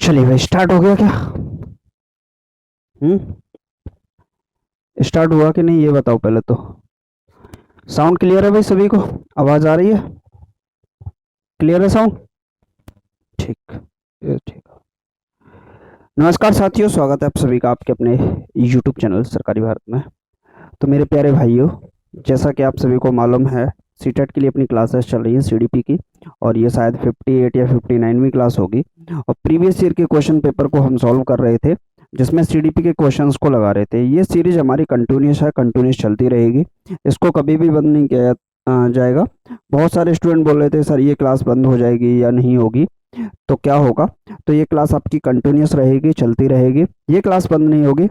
चलिए भाई, स्टार्ट हो गया क्या? स्टार्ट हुआ कि नहीं ये बताओ पहले तो। साउंड क्लियर है भाई सभी को? आवाज आ रही है? क्लियर है साउंड? ठीक। ये ठीक है। नमस्कार साथियों, स्वागत है आप सभी का आपके अपने YouTube चैनल सरकारी भारत में। तो मेरे प्यारे भाइयों, जैसा कि आप सभी को मालूम है, सीटेट के लिए अपनी क्लासेस चल रही हैं सीडीपी की, और ये शायद 58 या 59वीं क्लास होगी। और प्रीवियस ईयर के क्वेश्चन पेपर को हम सॉल्व कर रहे थे, जिसमें सीडीपी के क्वेश्चंस को लगा रहे थे। ये सीरीज हमारी कंटिन्यूस है, कंटिन्यूस चलती रहेगी, इसको कभी भी बंद नहीं किया जाएगा। बहुत सारे स्टूडेंट बोल रहे थे सर ये क्लास बंद हो जाएगी या नहीं होगी, तो क्या होगा? तो ये क्लास आपकी कंटिन्यूस रहेगी, चलती रहेगी, ये क्लास बंद नहीं होगी।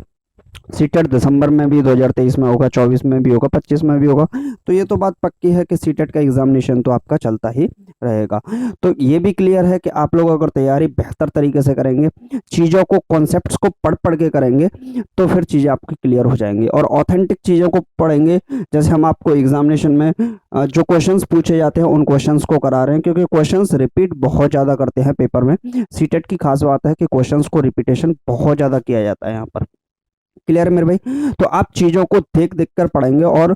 सीटेट दिसंबर में भी 2023 में होगा, 24 में भी होगा, 25 में भी होगा। तो ये तो बात पक्की है कि सीटेट का एग्जामिनेशन तो आपका चलता ही रहेगा। तो ये भी क्लियर है कि आप लोग अगर तैयारी बेहतर तरीके से करेंगे, चीज़ों को, कॉन्सेप्ट्स को पढ़ पढ़ के करेंगे, तो फिर चीज़ें आपकी क्लियर हो जाएंगी। और ऑथेंटिक चीज़ों को पढ़ेंगे, जैसे हम आपको एग्जामिनेशन में जो क्वेश्चंस पूछे जाते हैं उन क्वेश्चंस को करा रहे हैं, क्योंकि क्वेश्चंस रिपीट बहुत ज़्यादा करते हैं पेपर में। सीटेट की खास बात है कि क्वेश्चंस को रिपीटेशन बहुत ज़्यादा किया जाता है यहाँ पर। क्लियर है मेरे भाई? तो आप चीज़ों को देख देख कर पढ़ेंगे, और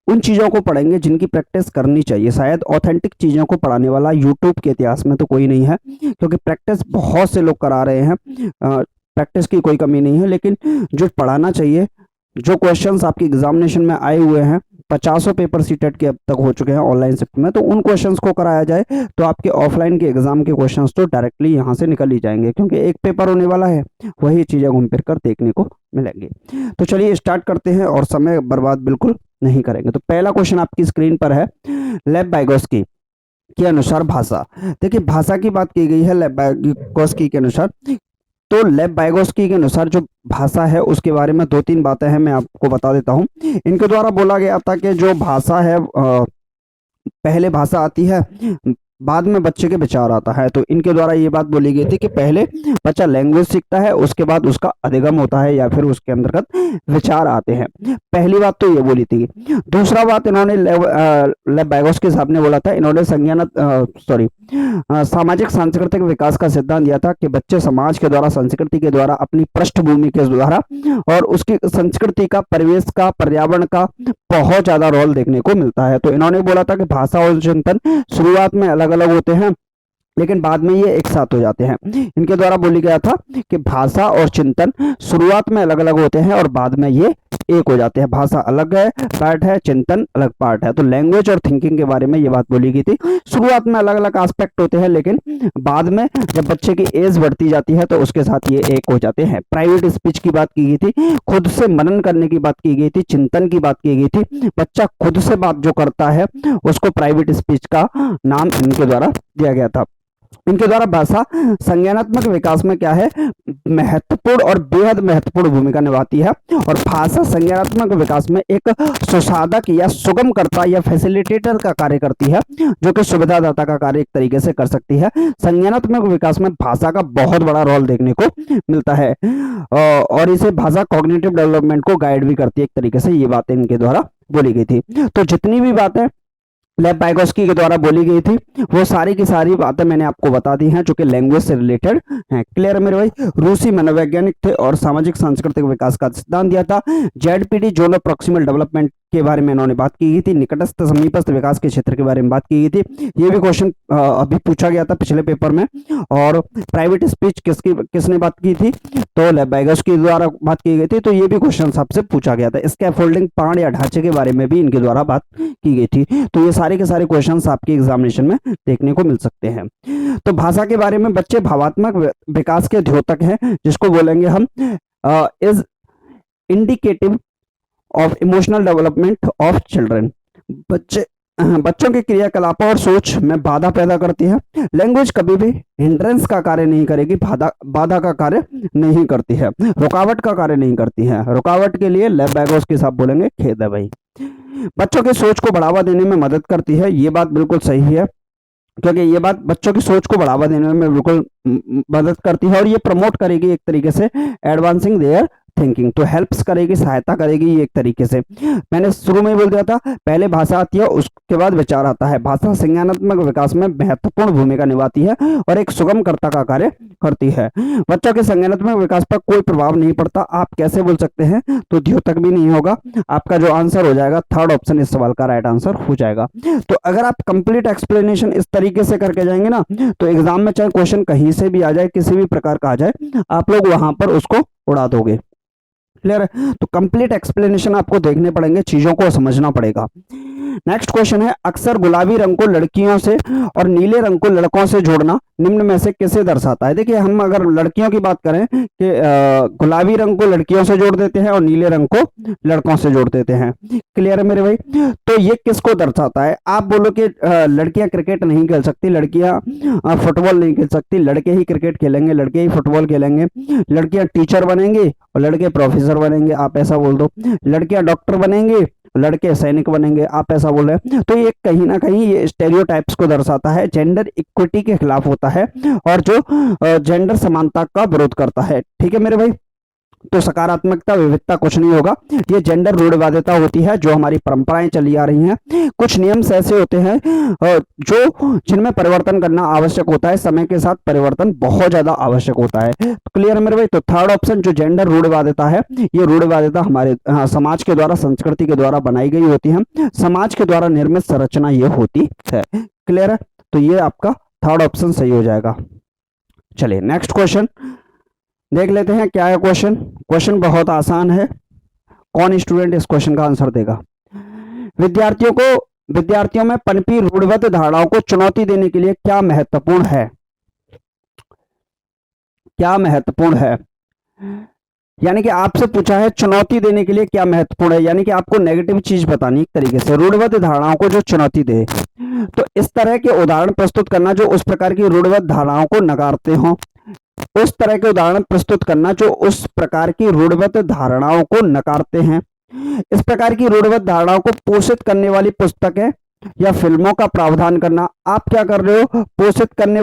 उन चीज़ों को पढ़ेंगे जिनकी प्रैक्टिस करनी चाहिए। शायद ऑथेंटिक चीज़ों को पढ़ाने वाला यूट्यूब के इतिहास में तो कोई नहीं है, क्योंकि प्रैक्टिस बहुत से लोग करा रहे हैं। प्रैक्टिस की कोई कमी नहीं है, लेकिन जो पढ़ाना चाहिए, जो क्वेश्चंस आपके एग्जामिनेशन में आए हुए हैं, 50 पेपर सीटेट के अब तक हो चुके हैं ऑनलाइन शिफ्ट में, तो उन क्वेश्चंस को कराया जाए तो आपके ऑफलाइन के एग्जाम के क्वेश्चंस तो डायरेक्टली यहाँ से निकल ही जाएंगे, क्योंकि एक पेपर होने वाला है, वही चीज़ें घूम फिर कर देखने को मिलेंगी। तो चलिए स्टार्ट करते हैं, और समय बर्बाद बिल्कुल नहीं करेंगे। तो पहला क्वेश्चन आपकी स्क्रीन पर है, लेव वाइगोस्की के अनुसार भाषा। देखिए, भाषा की बात की गई है लेव वाइगोस्की के अनुसार। तो लेव वाइगोस्की के अनुसार जो भाषा है उसके बारे में दो तीन बातें हैं, मैं आपको बता देता हूँ। इनके द्वारा बोला गया था कि जो भाषा है, पहले भाषा आती है, बाद में बच्चे के विचार आता है। तो इनके द्वारा ये बात बोली गई थी कि पहले बच्चा लैंग्वेज सीखता है, उसके बाद उसका अधिगम होता है, या फिर उसके अंतर्गत विचार आते हैं। पहली बात तो ये बोली थी। दूसरा बात इन्होंने लेव वाइगोस्की साहब ने बोला था, इन्होंने सामाजिक सांस्कृतिक विकास का सिद्धांत दिया था कि बच्चे समाज के द्वारा, संस्कृति के द्वारा, अपनी पृष्ठभूमि के द्वारा और उसकी संस्कृति का, परिवेश का, पर्यावरण का बहुत ज्यादा रोल देखने को मिलता है। तो इन्होंने बोला था कि भाषा और चिंतन शुरुआत में अलग अलग होते हैं, लेकिन बाद में ये एक साथ हो जाते हैं। इनके द्वारा बोली गया था कि भाषा और चिंतन शुरुआत में अलग अलग होते हैं और बाद में ये एक हो जाते हैं। भाषा अलग है पार्ट है, चिंतन अलग पार्ट है। तो लैंग्वेज और थिंकिंग के बारे में ये बात बोली गई थी। शुरुआत में अलग अलग एस्पेक्ट होते हैं, लेकिन बाद में जब बच्चे की एज बढ़ती जाती है तो उसके साथ ये एक हो जाते हैं। प्राइवेट स्पीच की बात की गई थी, खुद से मनन करने की बात की गई थी, चिंतन की बात की गई थी। बच्चा खुद से बात जो करता है उसको प्राइवेट स्पीच का नाम इनके द्वारा दिया गया था। इनके द्वारा भाषा संज्ञानात्मक विकास में क्या है, महत्वपूर्ण और बेहद महत्वपूर्ण भूमिका निभाती है। और भाषा संज्ञानात्मक विकास में एक सुसाधक या सुगम करता या फैसिलिटेटर का कार्य करती है, जो कि सुविधादाता का कार्य एक तरीके से कर सकती है। संज्ञानात्मक विकास में भाषा का बहुत बड़ा रोल देखने को मिलता है, और इसे भाषा कॉग्निटिव डेवलपमेंट को गाइड भी करती है एक तरीके से। ये बातें इनके द्वारा बोली गई थी। तो जितनी भी बातें लेव वाइगोस्की के द्वारा बोली गई थी, वो सारी की सारी बातें मैंने आपको बता दी हैं, जो कि लैंग्वेज से रिलेटेड हैं। क्लियर है मेरे भाई? रूसी मनोवैज्ञानिक थे और सामाजिक सांस्कृतिक विकास का सिद्धांत दिया था। जेडपीडी, जोन प्रॉक्सिमल डेवलपमेंट के बारे में इन्होंने बात की गई थी। निकटस्थ समीपस्थ विकास के क्षेत्र के बारे में बात की गई थी। ये भी क्वेश्चन अभी पूछा गया था पिछले पेपर में। और प्राइवेट स्पीच किसने बात की थी? तो लेव वाइगोस्की द्वारा बात की गई थी। तो ये भी क्वेश्चन सबसे पूछा गया था। स्कैफोल्डिंग, पाण या ढांचे के बारे में भी इनके द्वारा बात की गई थी। तो ये सारे के सारे क्वेश्चंस आपके एग्जामिनेशन में देखने को मिल सकते हैं। तो भाषा के बारे में, बच्चे भावात्मक विकास के द्योतक हैं, जिसको बोलेंगे हम is indicative of emotional development of children. बच्चों के क्रियाकलापों और सोच में बाधा पैदा करती है। लैंग्वेज कभी भी हिंड्रेंस का कार्य नहीं करेगी, बाधा का कार्य नहीं करती है, रुकावट का कार्य नहीं करती है। रुकावट के लिए लेव वाइगोस्की साहब बोलेंगे खेद है भाई। बच्चों की सोच को बढ़ावा देने में मदद करती है। ये बात बिल्कुल सही है, क्योंकि ये बात बच्चों की सोच को बढ़ावा देने में बिल्कुल मदद करती है, और ये प्रमोट करेगी एक तरीके से एडवांसिंग देयर थिंकिंग, तो हेल्प्स करेगी, सहायता करेगी ये एक तरीके से। मैंने शुरू में ही बोल दिया था, पहले भाषा आती है उसके बाद विचार आता है। भाषा संज्ञानात्मक विकास में महत्वपूर्ण भूमिका निभाती है और एक सुगमकर्ता का कार्य करती है। बच्चों के संज्ञानात्मक विकास पर कोई प्रभाव नहीं पड़ता, आप कैसे बोल सकते हैं, तो द्योतक भी नहीं होगा। आपका जो आंसर हो जाएगा थर्ड ऑप्शन इस सवाल का राइट आंसर हो जाएगा। तो अगर आप कंप्लीट एक्सप्लेनेशन इस तरीके से करके जाएंगे ना, तो एग्जाम में चाहे क्वेश्चन कहीं से भी आ जाए, किसी भी प्रकार का आ जाए, आप लोग वहां पर उसको उड़ा दोगे। क्लियर है? तो कंप्लीट एक्सप्लेनेशन आपको देखने पड़ेंगे, चीजों को समझना पड़ेगा। नेक्स्ट क्वेश्चन है, अक्सर गुलाबी रंग को लड़कियों से और नीले रंग को लड़कों से जोड़ना निम्न में से किसे दर्शाता है? देखिए, हम अगर लड़कियों की बात करें कि गुलाबी रंग को लड़कियों से जोड़ देते हैं और नीले रंग को लड़कों से जोड़ देते हैं। क्लियर है मेरे भाई? तो ये किसको दर्शाता है? आप बोलो कि लड़कियां क्रिकेट नहीं खेल सकती, लड़कियां फुटबॉल नहीं खेल सकती, लड़के ही क्रिकेट खेलेंगे, लड़के ही फुटबॉल खेलेंगे, लड़कियां टीचर बनेंगे और लड़के प्रोफेसर बनेंगे, आप ऐसा बोल दो, लड़कियां डॉक्टर बनेंगे, लड़के सैनिक बनेंगे, आप ऐसा बोल रहे हैं। तो ये कहीं ना कहीं ये स्टेरियोटाइप्स को दर्शाता है, जेंडर इक्विटी के खिलाफ होता है और जो जेंडर समानता का विरोध करता है। ठीक है मेरे भाई? तो सकारात्मकता विविधता कुछ नहीं होगा, ये जेंडर रूढ़िवादिता होती है जो हमारी परंपराएं चली आ रही हैं। कुछ नियम ऐसे होते हैं जो जिनमें परिवर्तन करना आवश्यक होता है, समय के साथ परिवर्तन बहुत ज्यादा आवश्यक होता है। तो क्लियर है मेरे भाई? तो थर्ड ऑप्शन जो जेंडर रूढ़िवादिता है, ये रूढ़िवादिता हमारे समाज के द्वारा, संस्कृति के द्वारा बनाई गई होती है, समाज के द्वारा निर्मित संरचना ये होती है। क्लियर है? तो ये आपका थर्ड ऑप्शन सही हो जाएगा। चलिए नेक्स्ट क्वेश्चन देख लेते हैं क्या है क्वेश्चन। क्वेश्चन बहुत आसान है, कौन स्टूडेंट इस क्वेश्चन का आंसर देगा? विद्यार्थियों में पनपी रूढ़िवाद धारणाओं को चुनौती देने के लिए क्या महत्वपूर्ण है? क्या महत्वपूर्ण है? यानी कि आपसे पूछा है चुनौती देने के लिए क्या महत्वपूर्ण है, यानी कि आपको नेगेटिव चीज बतानी एक तरीके से, रूढ़िवाद धारणाओं को जो चुनौती दे। तो इस तरह के उदाहरण प्रस्तुत करना जो उस प्रकार की रूढ़िवाद धारणाओं को नकारते हो, उस तरह के उदाहरण प्रस्तुत करना जो उस प्रकार की रूढ़िवाद धारणाओं को नकारते हैं। इस प्रकार की रूढ़िवाद धारणाओं को पोषित करने वाली पुस्तकें या फिल्मों का प्रावधान करना। आप क्या कर रहे हो? पोषित करने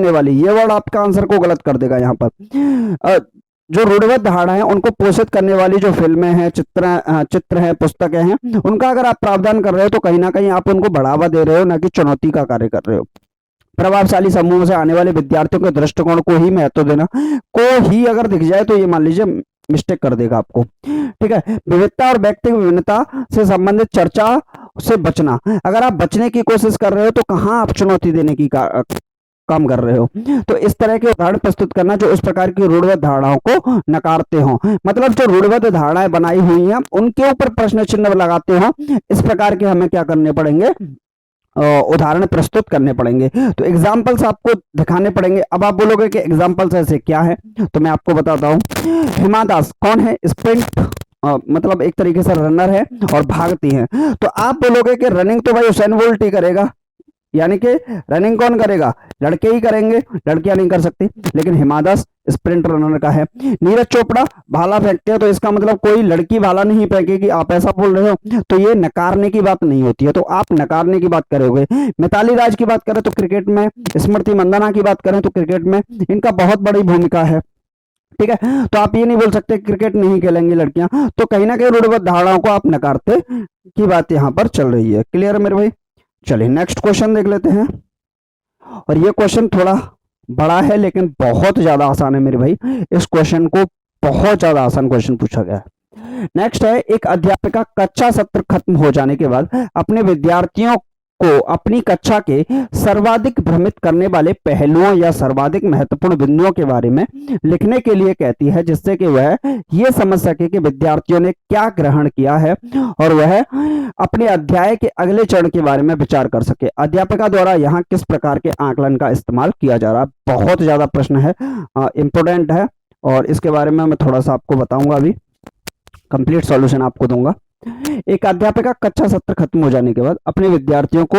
वाली, ये वर्ड आपका आंसर को गलत कर देगा। यहाँ पर जो रूढ़िवाद धारणा है उनको पोषित करने वाली जो फिल्में हैं, चित्र हैं, पुस्तकें हैं, उनका अगर आप प्रावधान कर रहे हो तो कहीं ना कहीं आप उनको बढ़ावा दे रहे हो, ना कि चुनौती का कार्य कर रहे हो। प्रभावशाली समूह से आने वाले विद्यार्थियों के दृष्टिकोण को ही महत्व देना, को ही अगर दिख जाए तो ये मान लीजिए मिस्टेक कर देगा आपको। ठीक है? विविधता और व्यक्तिगत विभिन्नता से संबंधित चर्चा से बचना, अगर आप बचने की कोशिश कर रहे हो तो कहां आप चुनौती देने की काम कर रहे हो। तो इस तरह के उदाहरण प्रस्तुत करना जो उस प्रकार की रूढ़िवाद धारणाओं को नकारते हो, मतलब जो रूढ़िवाद धारणाएं बनाई हुई हैं उनके ऊपर प्रश्न चिन्ह लगाते हो, इस प्रकार के हमें क्या करने पड़ेंगे? उदाहरण प्रस्तुत करने पड़ेंगे। तो एग्जाम्पल्स आपको दिखाने पड़ेंगे। अब आप बोलोगे कि एग्जाम्पल्स ऐसे क्या है, तो मैं आपको बताता हूँ। हिमा दास कौन है? स्प्रिंट मतलब एक तरीके से रनर है और भागती है। तो आप बोलोगे कि रनिंग तो भाई हुसैन बोल्ट ही करेगा, यानी कि रनिंग कौन करेगा? लड़के ही करेंगे, लड़कियां नहीं कर सकती। लेकिन हिमा दास स्प्रिंट रनर का है। नीरज चोपड़ा भाला फेंकते हैं, तो इसका मतलब कोई लड़की भाला नहीं फेंकेगी, आप ऐसा बोल रहे हो, तो ये नकारने की बात नहीं होती है, तो आप नकारने की बात करोगे। मिताली राज की बात करें तो क्रिकेट में, स्मृति मंदाना की बात करें तो क्रिकेट में इनका बहुत बड़ी भूमिका है। ठीक है? तो आप ये नहीं बोल सकते क्रिकेट नहीं खेलेंगी लड़कियां, तो कहीं ना कहीं रूढ़िवाद धारणाओं को आप नकारते की बात यहाँ पर चल रही है। क्लियर है मेरे भाई? चलिए नेक्स्ट क्वेश्चन देख लेते हैं, और ये क्वेश्चन थोड़ा बड़ा है लेकिन बहुत ज्यादा आसान है मेरे भाई। इस क्वेश्चन को बहुत ज्यादा आसान क्वेश्चन पूछा गया है। नेक्स्ट है, एक अध्यापिका कक्षा सत्र खत्म हो जाने के बाद अपने विद्यार्थियों को अपनी कक्षा के सर्वाधिक भ्रमित करने वाले पहलुओं या सर्वाधिक महत्वपूर्ण बिंदुओं के बारे में लिखने के लिए कहती है, जिससे कि वह यह समझ सके कि विद्यार्थियों ने क्या ग्रहण किया है और वह अपने अध्याय के अगले चरण के बारे में विचार कर सके। अध्यापिका द्वारा यहाँ किस प्रकार के आकलन का इस्तेमाल किया जा रहा है? बहुत ज्यादा प्रश्न है, इंपोर्टेंट है, और इसके बारे में मैं थोड़ा सा आपको बताऊंगा, अभी कंप्लीट सॉल्यूशन आपको दूंगा। एक अध्यापिका कक्षा सत्र खत्म हो जाने के बाद अपने विद्यार्थियों को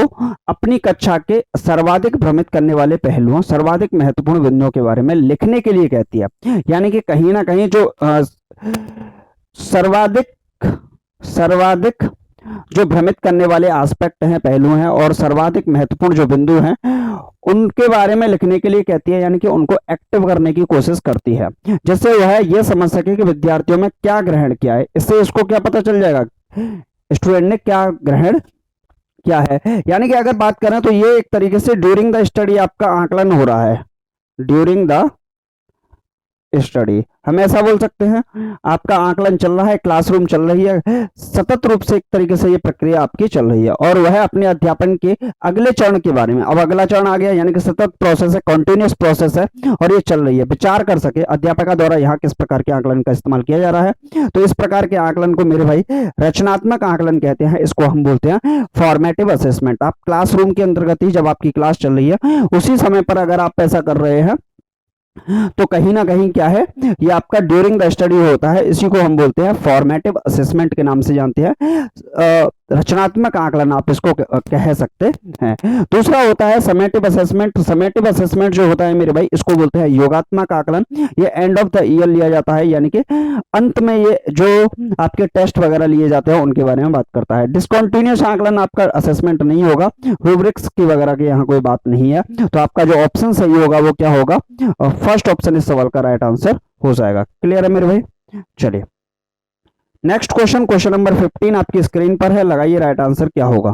अपनी कक्षा के सर्वाधिक भ्रमित करने वाले पहलुओं, सर्वाधिक महत्वपूर्ण बिंदुओं के बारे में लिखने के लिए कहती है। यानी कि कहीं ना कहीं जो सर्वाधिक जो भ्रमित करने वाले एस्पेक्ट हैं, पहलू हैं और सर्वाधिक महत्वपूर्ण जो बिंदु हैं उनके बारे में लिखने के लिए कहती है, यानी कि उनको एक्टिव करने की कोशिश करती है, जिससे वह ये समझ सके कि विद्यार्थियों में क्या ग्रहण किया है। इससे इसको क्या पता चल जाएगा, स्टूडेंट ने क्या ग्रहण क्या है। यानी कि अगर बात करें तो ये एक तरीके से ड्यूरिंग द स्टडी आपका आकलन हो रहा है, ड्यूरिंग द स्टडी हम ऐसा बोल सकते हैं। आपका आकलन चल रहा है, क्लासरूम चल रही है, सतत रूप से एक तरीके से ये प्रक्रिया आपकी चल रही है और वह अपने अध्यापन के अगले चरण के बारे में, अब अगला चरण आ गया, यानी कि सतत प्रोसेस है, कॉन्टिन्यूस प्रोसेस है और ये चल रही है, विचार कर सके अध्यापक द्वारा यहाँ किस प्रकार के आकलन का इस्तेमाल किया जा रहा है। तो इस प्रकार के आकलन को मेरे भाई रचनात्मक आकलन कहते हैं, इसको हम बोलते हैं फॉर्मेटिव असेसमेंट। आप क्लासरूम के अंतर्गत ही जब आपकी क्लास चल रही है उसी समय पर अगर आप ऐसा कर रहे हैं तो कहीं ना कहीं क्या है, ये आपका ड्यूरिंग द स्टडी होता है, इसी को हम बोलते हैं फॉर्मेटिव असेसमेंट के नाम से जानते हैं, रचनात्मक आकलन आप इसको कह सकते हैं। दूसरा होता है समेटिव असेसमेंट। समेटिव असेसमेंट जो होता है मेरे भाई इसको बोलते हैं योगात्मक आकलन। ये एंड ऑफ द ईयर लिया जाता है, यानी कि अंत में ये जो आपके टेस्ट वगैरह लिए जाते हैं उनके बारे में बात करता है। डिसकंटिन्यूअस आकलन आपका असेसमेंट नहीं होगा, रूब्रिक्स की वगैरह की यहाँ कोई बात नहीं है, तो आपका जो ऑप्शन सही होगा वो क्या होगा, फर्स्ट ऑप्शन इस सवाल का राइट आंसर हो जाएगा। क्लियर है मेरे भाई, चलिए नेक्स्ट क्वेश्चन, क्वेश्चन नंबर 15 आपकी स्क्रीन पर है, लगाइए राइट आंसर क्या होगा।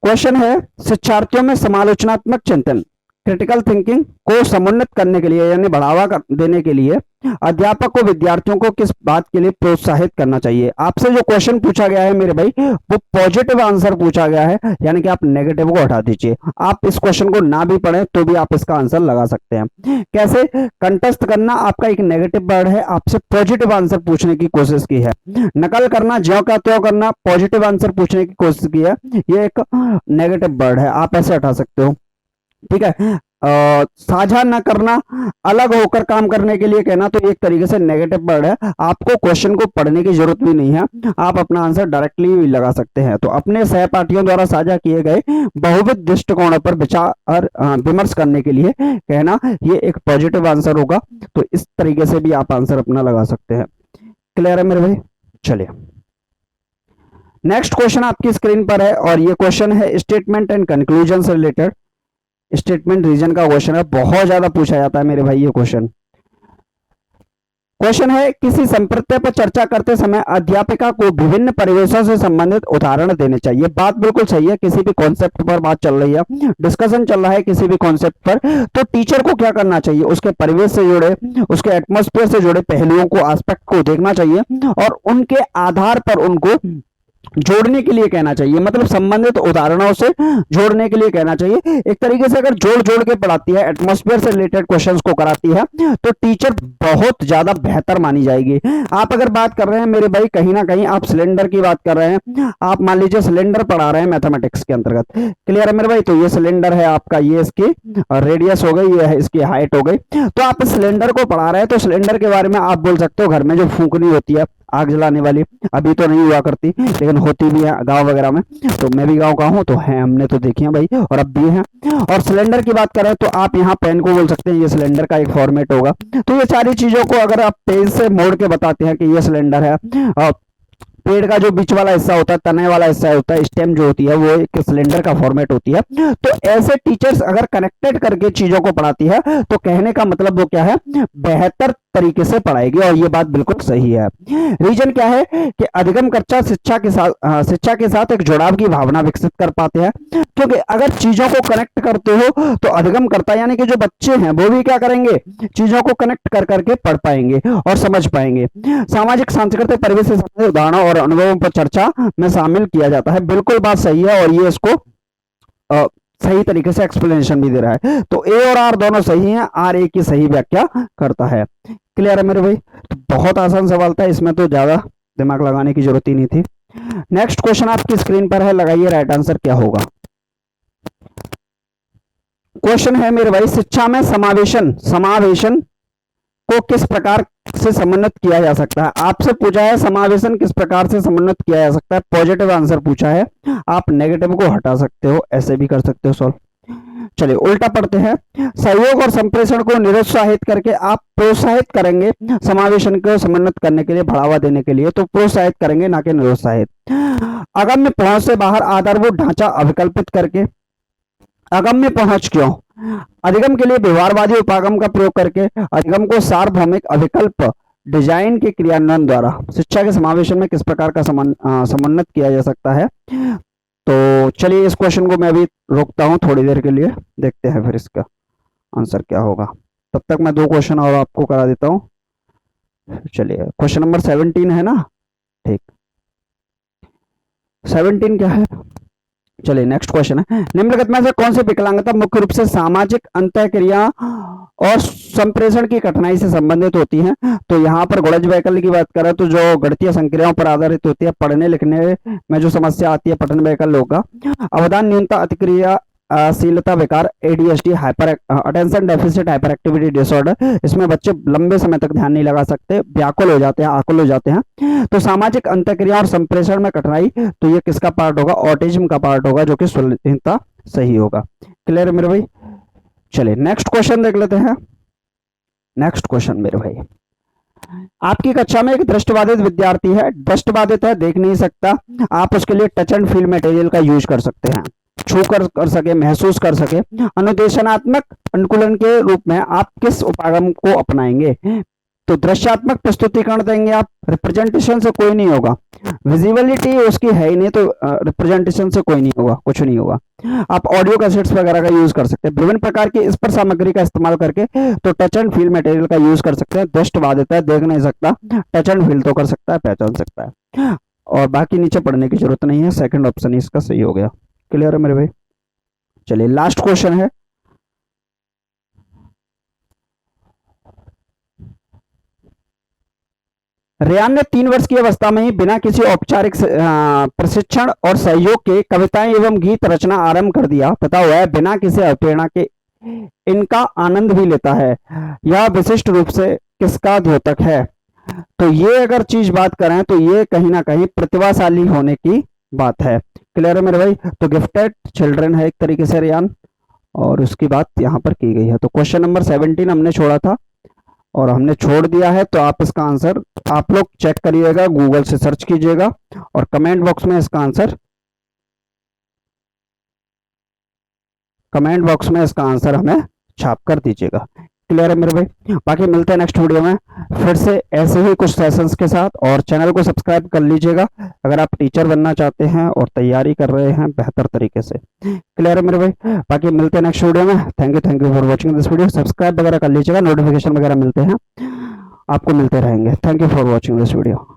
क्वेश्चन है शिक्षार्थियों में समालोचनात्मक चिंतन, क्रिटिकल थिंकिंग को समुन्नत करने के लिए यानी बढ़ावा देने के लिए अध्यापक को विद्यार्थियों को किस बात के लिए प्रोत्साहित करना चाहिए। आपसे जो क्वेश्चन पूछा गया है मेरे भाई वो पॉजिटिव आंसर पूछा गया है, यानी कि आप नेगेटिव को हटा दीजिए। आप इस क्वेश्चन को ना भी पढ़ें तो भी आप इसका आंसर लगा सकते हैं। कैसे, कंटस्थ करना आपका एक नेगेटिव वर्ड है, आपसे पॉजिटिव आंसर पूछने की कोशिश की है। नकल करना, ज्यों का त्यों करना, पॉजिटिव आंसर पूछने की कोशिश की है, ये एक नेगेटिव वर्ड है, आप ऐसे हटा सकते हो। ठीक है, साझा न करना, अलग होकर काम करने के लिए कहना, तो एक तरीके से नेगेटिव वर्ड है, आपको क्वेश्चन को पढ़ने की जरूरत भी नहीं है, आप अपना आंसर डायरेक्टली भी लगा सकते हैं। तो अपने सहपाठियों द्वारा साझा किए गए बहुविध दृष्टिकोणों पर विचार विमर्श करने के लिए कहना, ये एक पॉजिटिव आंसर होगा। तो इस तरीके से भी आप आंसर अपना लगा सकते हैं। क्लियर है मेरे भाई, चलिए नेक्स्ट क्वेश्चन आपकी स्क्रीन पर है और ये क्वेश्चन है स्टेटमेंट एंड कंक्लूजन से रिलेटेड। स्टेटमेंट रीजन का क्वेश्चन है, बहुत ज्यादा पूछा जाता है मेरे भाई ये क्वेश्चन। क्वेश्चन है किसी संप्रत्यय पर चर्चा करते समय अध्यापिका को विभिन्न परिवेशों से संबंधित उदाहरण देने चाहिए। बात बिल्कुल सही है, किसी भी कॉन्सेप्ट पर बात चल रही है, डिस्कशन चल रहा है किसी भी कॉन्सेप्ट पर, तो टीचर को क्या करना चाहिए, उसके परिवेश से जुड़े, उसके एटमॉस्फेयर से जुड़े पहलुओं को, एस्पेक्ट को देखना चाहिए और उनके आधार पर उनको जोड़ने के लिए कहना चाहिए, मतलब संबंधित उदाहरणों से जोड़ने के लिए कहना चाहिए। एक तरीके से अगर जोड़ जोड़ के पढ़ाती है, एटमॉस्फेयर से रिलेटेड क्वेश्चंस को कराती है, तो टीचर बहुत ज्यादा बेहतर मानी जाएगी। आप अगर बात कर रहे हैं मेरे भाई, कहीं ना कहीं आप सिलेंडर की बात कर रहे हैं, आप मान लीजिए सिलेंडर पढ़ा रहे हैं मैथमेटिक्स के अंतर्गत, क्लियर है मेरे भाई। तो ये सिलेंडर है आपका, ये इसकी रेडियस हो गई, ये है इसकी हाइट हो गई। तो आप सिलेंडर को पढ़ा रहे हैं, तो सिलेंडर के बारे में आप बोल सकते हो घर में जो फूंकनी होती है आग जलाने वाली, अभी तो नहीं हुआ करती लेकिन होती भी है गांव वगैरह में, तो मैं भी गांव का हूं, तो है, हमने तो देखी है भाई और अब भी है। और सिलेंडर की बात करें तो आप यहाँ पेन को बोल सकते हैं, ये सिलेंडर का एक फॉर्मेट होगा। तो ये सारी चीजों को अगर आप पेज से मोड़ के बताते हैं कि ये सिलेंडर है, पेड़ का जो बीच वाला हिस्सा होता है, तने वाला हिस्सा होता है, स्टेम जो होती है, वो एक सिलेंडर का फॉर्मेट होती है। तो ऐसे टीचर्स अगर कनेक्टेड करके चीजों को पढ़ाती है तो कहने का मतलब वो क्या है, बेहतर तरीके से पढ़ाएगी और ये बात बिल्कुल सही है। रीजन क्या है कि अधिगम कक्षा शिक्षा के साथ एक जुड़ाव की भावना विकसित कर पाते हैं, क्योंकि अगर चीजों को कनेक्ट करते हो तो अधिगम करता यानी कि जो बच्चे हैं वो भी क्या करेंगे, चीजों को कनेक्ट कर करके पढ़ पाएंगे और समझ पाएंगे। सामाजिक सांस्कृतिक परिवेश से संबंधित उदाहरणों और अनुभवों पर चर्चा में शामिल किया जाता है, बिल्कुल बात सही है और ये इसको सही तरीके से एक्सप्लेनेशन भी दे रहा है। तो ए और आर दोनों सही हैं, आर ए की सही व्याख्या करता है। क्लियर है मेरे भाई, तो बहुत आसान सवाल था, इसमें तो ज्यादा दिमाग लगाने की जरूरत ही नहीं थी। नेक्स्ट क्वेश्चन आपकी स्क्रीन पर है, लगाइए राइट आंसर क्या होगा। क्वेश्चन है मेरे भाई शिक्षा में समावेशन को किस प्रकार से समन्वित किया जा सकता है। आपसे पूछा है समावेशन किस प्रकार से समन्वित किया जा सकता है, पॉजिटिव आंसर पूछा है, आप नेगेटिव को हटा सकते हो, ऐसे भी कर सकते हो सॉल्व। चलिए उल्टा पढ़ते हैं। सहयोग और संप्रेषण को निरुत्साहित करके आप प्रोत्साहित करेंगे समावेशन को समन्वित करने के लिए, बढ़ावा देने के लिए, तो प्रोत्साहित करेंगे ना कि निरुत्साहित। अगम्य पहुंच से बाहर आधारभूत ढांचा अविकल्पित करके, अगम्य पहुंच क्यों, अधिगम के लिए व्यवहारवादी उपागम का प्रयोग करके, अधिगम को सार्वभौमिक अविकल्प डिजाइन के क्रियान्वयन द्वारा शिक्षा के समावेशन में किस प्रकार का समन्वित किया जा सकता है। तो चलिए इस क्वेश्चन को मैं अभी रोकता हूं थोड़ी देर के लिए, देखते हैं फिर इसका आंसर क्या होगा। तब तक मैं 2 क्वेश्चन और आपको करा देता हूं। चलिए क्वेश्चन नंबर 17 है ना, ठीक, 17 क्या है। चलिए नेक्स्ट क्वेश्चन है, निम्नलिखित में से कौन सी विकलांगता मुख्य रूप से सामाजिक अंतःक्रिया और संप्रेषण की कठिनाई से संबंधित होती है। तो यहाँ पर गुणज वैकल्य की बात करें तो जो गणितीय संक्रियाओं पर आधारित होती है, पढ़ने लिखने में जो समस्या आती है पठन वैकल्य होगा। अवधान न्यूनता अतिक्रिया शीलता विकार, ADHD hyper attention deficit hyper activity disorder, इसमें बच्चे लंबे समय तक ध्यान नहीं लगा सकते, व्याकुल हो जाते हैं, आकुल हो जाते हैं। तो सामाजिक अंतःक्रिया और संप्रेषण में कठिनाई, तो ये किसका पार्ट होगा, ऑटिज्म का पार्ट होगा, जो कि सुलभता सही होगा। क्लियर है मेरे भाई। चलिए नेक्स्ट क्वेश्चन देख लेते हैं। नेक्स्ट क्वेश्चन मेरे भाई, आपकी कक्षा में एक दृष्टिबाधित विद्यार्थी है, दृष्टिबाधित है, देख नहीं सकता, आप उसके लिए टच एंड फील मटेरियल का यूज कर सकते हैं, छू कर सके, महसूस कर सके। अनुदेशनात्मक अनुकूलन के रूप में आप किस उपागम को अपनाएंगे। तो दृश्यात्मक प्रस्तुतिकरण देंगे आप, रिप्रेजेंटेशन से कोई नहीं होगा, विजिबिलिटी उसकी है ही नहीं, तो रिप्रेजेंटेशन से कोई नहीं होगा, कुछ नहीं होगा। आप ऑडियो कैसेट्स वगैरह का यूज कर सकते हैं, विभिन्न प्रकार की स्पर्श सामग्री का इस्तेमाल करके, तो टच एंड फील मटेरियल का यूज कर सकते हैं। दृष्टिबाधित है, देख नहीं सकता, टच एंड फील तो कर सकता है, पहचान सकता है, और बाकी नीचे पढ़ने की जरूरत नहीं है। सेकंड ऑप्शन इसका सही हो गया। क्लियर है मेरे भाई। चलिए लास्ट क्वेश्चन है, रेयान ने 3 वर्ष की अवस्था में ही बिना किसी औपचारिक प्रशिक्षण और सहयोग के कविताएं एवं गीत रचना आरंभ कर दिया तथा वह बिना किसी अवप्रेरणा के इनका आनंद भी लेता है। यह विशिष्ट रूप से किसका द्योतक है। तो ये अगर चीज बात करें तो ये कहीं ना कहीं प्रतिभाशाली होने की बात है। क्लियर है मेरे भाई। तो गिफ्टेड चिल्ड्रन है एक तरीके से रेयान, और उसकी बात यहाँ पर की गई है। तो क्वेश्चन नंबर 17 हमने छोड़ा था और हमने छोड़ दिया है, तो आप इसका आंसर आप लोग चेक करिएगा, गूगल से सर्च कीजिएगा और कमेंट बॉक्स में इसका आंसर हमें छाप कर दीजिएगा। क्लियर है मेरे भाई। बाकी मिलते हैं नेक्स्ट वीडियो में फिर से ऐसे ही कुछ सेशंस के साथ, और चैनल को सब्सक्राइब कर लीजिएगा अगर आप टीचर बनना चाहते हैं और तैयारी कर रहे हैं बेहतर तरीके से। क्लियर है मेरे भाई। बाकी मिलते हैं नेक्स्ट वीडियो में। Thank you for watching this video. Subscribe वगैरह कर लीजिएगा, नोटिफिकेशन वगैरह मिलते हैं आपको, मिलते रहेंगे। Thank you for watching this video.